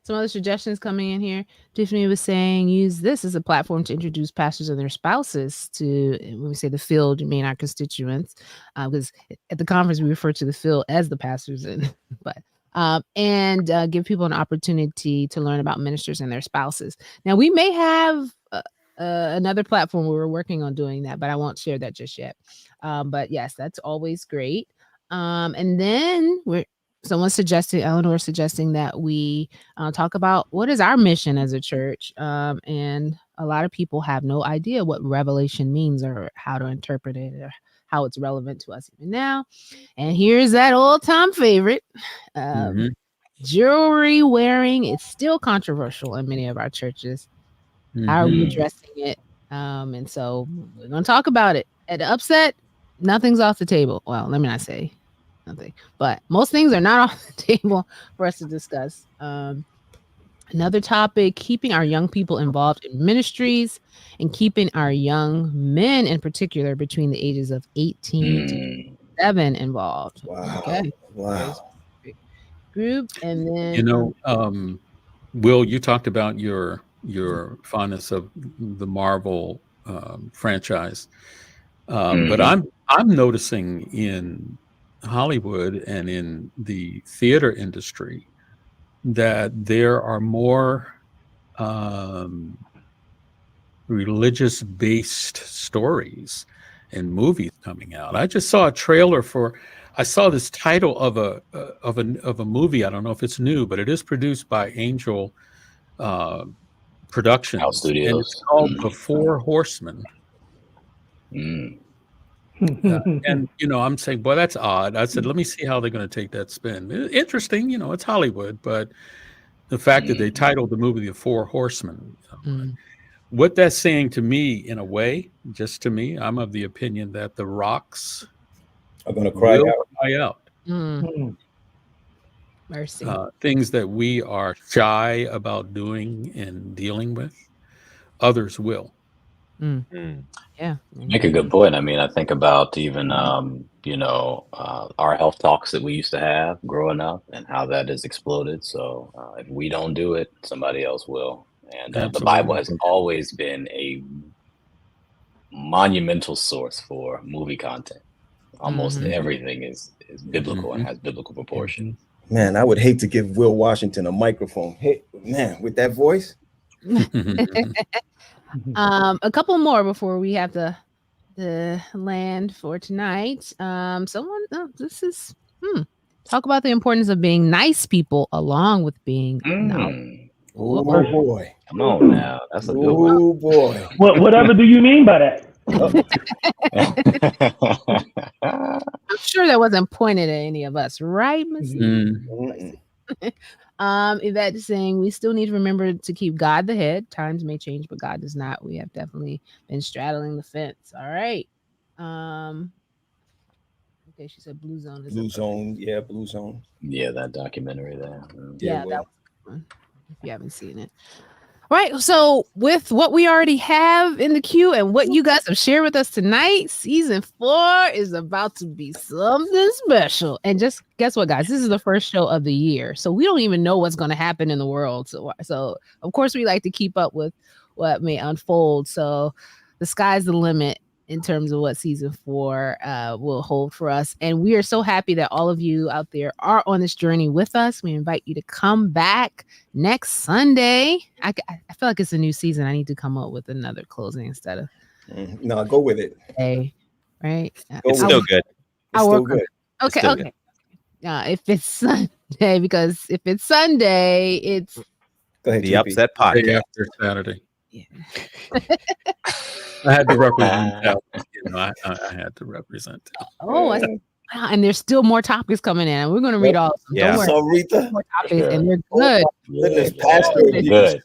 some other suggestions coming in here. Tiffany was saying use this as a platform to introduce pastors and their spouses to, when we say the field, you mean our constituents, because at the conference we refer to the field as the pastors, and give people an opportunity to learn about ministers and their spouses. Now we may have another platform where we're working on doing that, but I won't share that just yet. But yes, that's always great. And then Eleanor suggesting that we talk about what is our mission as a church. And a lot of people have no idea what revelation means or how to interpret it or how it's relevant to us even now. And here's that old time favorite. Jewelry wearing is still controversial in many of our churches. How are we addressing it? And so we're going to talk about it. At the UpSet, nothing's off the table. Well, let me not say nothing, but most things are not off the table for us to discuss. Another topic, keeping our young people involved in ministries and keeping our young men in particular between the ages of 18 to 7 involved. Wow. Okay. Wow. Group. And then Will, you talked about your fondness of the Marvel franchise, but I'm noticing in Hollywood and in the theater industry that there are more religious-based stories and movies coming out. I just saw a trailer I saw this title of a movie. I don't know if it's new, but it is produced by Angel Productions. House Studios. And it's called The Four Horsemen. And I'm saying, boy, that's odd. I said, let me see how they're going to take that spin. Interesting, it's Hollywood, but the fact that they titled the movie The Four Horsemen, what that's saying to me, in a way, just to me, I'm of the opinion that the rocks are going to cry out. Mercy. Things that we are shy about doing and dealing with, others will. Yeah. Make a good point. I mean, I think about even, our health talks that we used to have growing up and how that has exploded. So if we don't do it, somebody else will. And the Bible has always been a monumental source for movie content. Almost everything is biblical and has biblical proportions. Man, I would hate to give Will Washington a microphone. Hey, man, with that voice. A couple more before we have the land for tonight. Talk about the importance of being nice people along with being Oh boy. Come on now. That's a good one. Oh boy. Whatever do you mean by that? I'm sure that wasn't pointed at any of us, right, Miss? Yvette is saying we still need to remember to keep God the head. Times may change, but God does not. We have definitely been straddling the fence. All right. Okay, she said Blue Zone. Blue Zone. Yeah, Blue Zone. Yeah, that documentary there. Yeah, that was a good one. If you haven't seen it. All right, so with what we already have in the queue and what you guys have shared with us tonight, season 4 is about to be something special. And just guess what, guys? This is the first show of the year, so we don't even know what's going to happen in the world. So of course, we like to keep up with what may unfold. So the sky's the limit in terms of what season 4 will hold for us. And we are so happy that all of you out there are on this journey with us. We invite you to come back next Sunday. I feel like it's a new season. I need to come up with another closing instead of. No, go with it. Hey, right? It's still good. It's still good. Okay, still okay. If it's Sunday, because if it's Sunday, it's go ahead, the GP. UpSet Day podcast. after Saturday. Yeah. I had to represent that. I had to represent that. Oh, wow, and there's still more topics coming in. And we're going to read all of them. Yeah. Don't worry. So Rita, More topics, and they're good. goodness, Pastor, Good.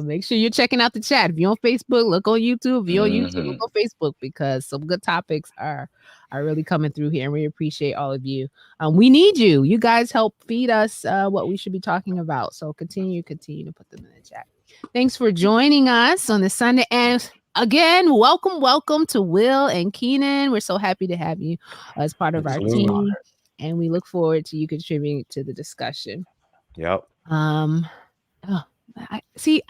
Make sure you're checking out the chat. If you're on Facebook, look on YouTube. If you're on YouTube, look on Facebook, because some good topics are really coming through here, and we appreciate all of you. We need you. You guys help feed us what we should be talking about. So continue to put them in the chat. Thanks for joining us on this Sunday. And again, welcome to Will and Keenan. We're so happy to have you as part of our team, and we look forward to you contributing to the discussion. Yep. Oh,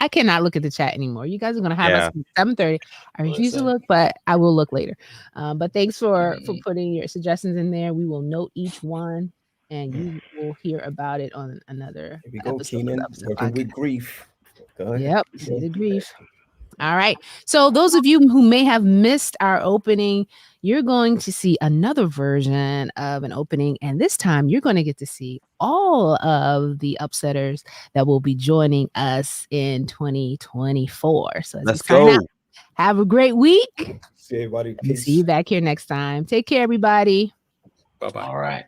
I cannot look at the chat anymore. You guys are gonna have us at 7:30. I refuse to look, but I will look later. But thanks for putting your suggestions in there. We will note each one, and you will hear about it on another Here we go, episode. Keenan, working with grief. Go ahead. Yep, see the grief. All right. So those of you who may have missed our opening, you're going to see another version of an opening. And this time you're going to get to see all of the UpSetters that will be joining us in 2024. So let's go. Have a great week. See everybody. See you back here next time. Take care, everybody. Bye-bye. All right.